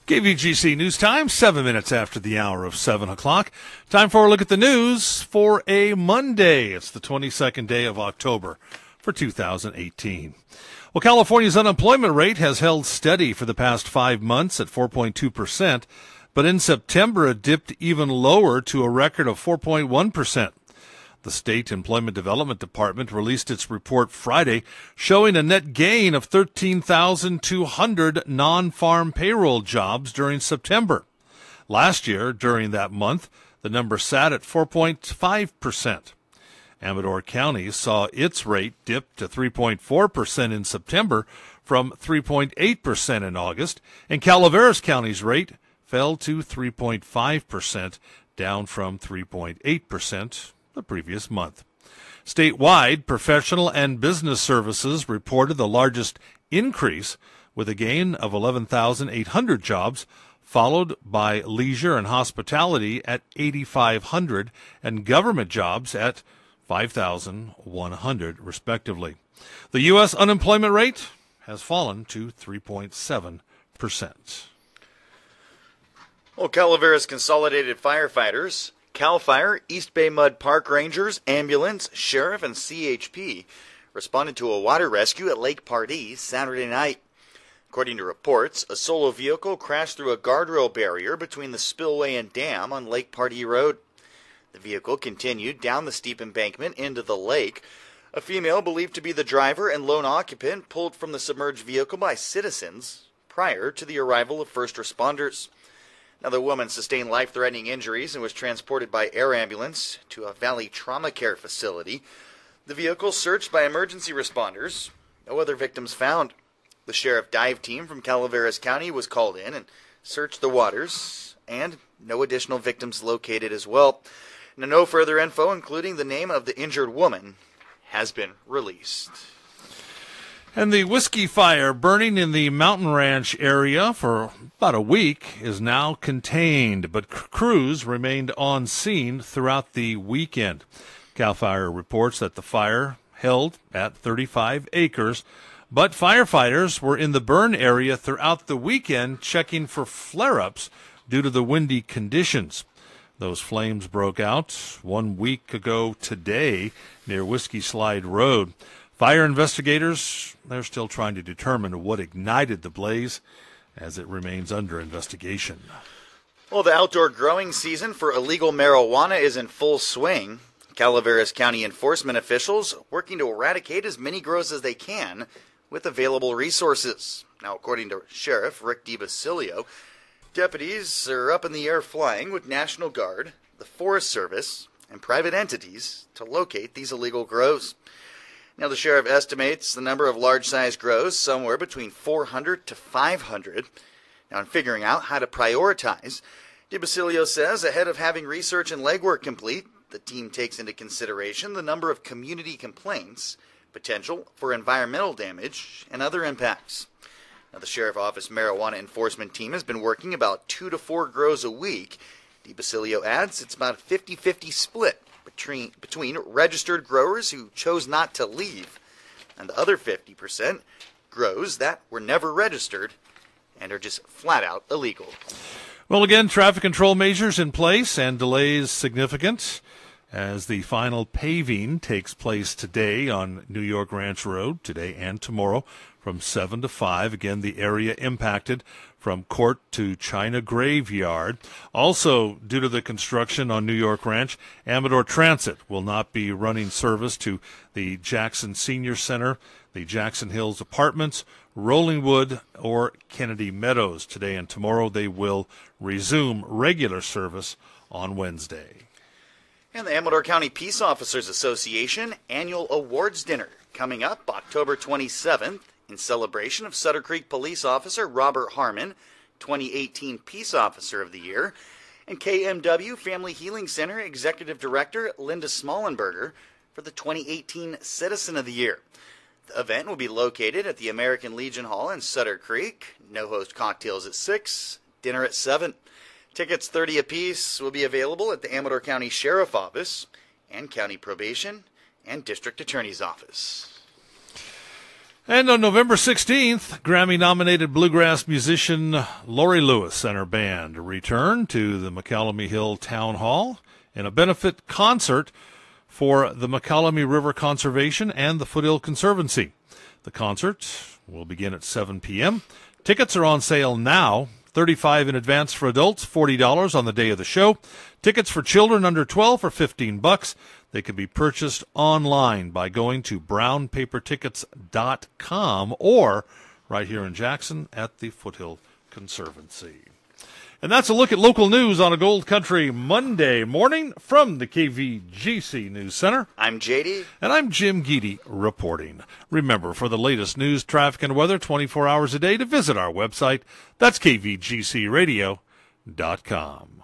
KVGC News Time, 7 minutes after the hour of 7 o'clock. Time for a look at the news for a Monday. It's the 22nd day of October for 2018. Well, California's unemployment rate has held steady for the past 5 months at 4.2%, but in September it dipped even lower to a record of 4.1%. The State Employment Development Department released its report Friday, showing a net gain of 13,200 non-farm payroll jobs during September. Last year, during that month, the number sat at 4.5%. Amador County saw its rate dip to 3.4% in September from 3.8% in August, and Calaveras County's rate fell to 3.5%, down from 3.8% the previous month. Statewide, professional and business services reported the largest increase with a gain of 11,800 jobs, followed by leisure and hospitality at 8,500 and government jobs at 5,100 respectively. The U.S. unemployment rate has fallen to 3.7%. Well, Calaveras Consolidated Firefighters, CAL FIRE, East Bay Mud Park Rangers, ambulance, sheriff, and CHP responded to a water rescue at Lake Pardee Saturday night. According to reports, a solo vehicle crashed through a guardrail barrier between the spillway and dam on Lake Pardee Road. The vehicle continued down the steep embankment into the lake. A female believed to be the driver and lone occupant pulled from the submerged vehicle by citizens prior to the arrival of first responders. Now, the woman sustained life-threatening injuries and was transported by air ambulance to a Valley Trauma Care facility. The vehicle searched by emergency responders. No other victims found. The sheriff dive team from Calaveras County was called in and searched the waters, and no additional victims located as well. Now, no further info, including the name of the injured woman, has been released. And the whiskey fire burning in the Mountain Ranch area for about a week is now contained, but crews remained on scene throughout the weekend. CAL FIRE reports that the fire held at 35 acres, but firefighters were in the burn area throughout the weekend checking for flare-ups due to the windy conditions. Those flames broke out 1 week ago today near Whiskey Slide Road. Fire investigators, they're still trying to determine what ignited the blaze as it remains under investigation. Well, the outdoor growing season for illegal marijuana is in full swing. Calaveras County enforcement officials working to eradicate as many grows as they can with available resources. Now, according to Sheriff Rick DiBasilio, deputies are up in the air flying with National Guard, the Forest Service, and private entities to locate these illegal grows. Now, the sheriff estimates the number of large-sized grows somewhere between 400 to 500. Now, in figuring out how to prioritize, DiBasilio says ahead of having research and legwork complete, the team takes into consideration the number of community complaints, potential for environmental damage, and other impacts. Now, the Sheriff Office Marijuana Enforcement Team has been working about 2 to 4 grows a week. DiBasilio adds it's about a 50-50 split between registered growers who chose not to leave and the other 50% grows that were never registered and are just flat out illegal. Well, again, traffic control measures in place and delays significant as the final paving takes place today on New York Ranch Road, today and tomorrow from 7 to 5. Again, the area impacted from Court to China Graveyard. Also, due to the construction on New York Ranch, Amador Transit will not be running service to the Jackson Senior Center, the Jackson Hills Apartments, Rollingwood, or Kennedy Meadows. Today and tomorrow they will resume regular service on Wednesday. And the Amador County Peace Officers Association Annual Awards Dinner coming up October 27th in celebration of Sutter Creek Police Officer Robert Harmon, 2018 Peace Officer of the Year, and KMW Family Healing Center Executive Director Linda Smollenberger for the 2018 Citizen of the Year. The event will be located at the American Legion Hall in Sutter Creek. No-host cocktails at 6, dinner at 7. Tickets $30 apiece will be available at the Amador County Sheriff Office and County Probation and District Attorney's Office. And on November 16th, Grammy-nominated bluegrass musician Lori Lewis and her band return to the McCallamy Hill Town Hall in a benefit concert for the McCallamy River Conservation and the Foothill Conservancy. The concert will begin at 7 p.m. Tickets are on sale now. $35 in advance for adults, $40 on the day of the show. Tickets for children under 12 are $15. They can be purchased online by going to brownpapertickets.com or right here in Jackson at the Foothill Conservancy. And that's a look at local news on a Gold Country Monday morning from the KVGC News Center. I'm JD. And I'm Jim Geedy reporting. Remember, for the latest news, traffic, and weather 24 hours a day, to visit our website. That's kvgcradio.com.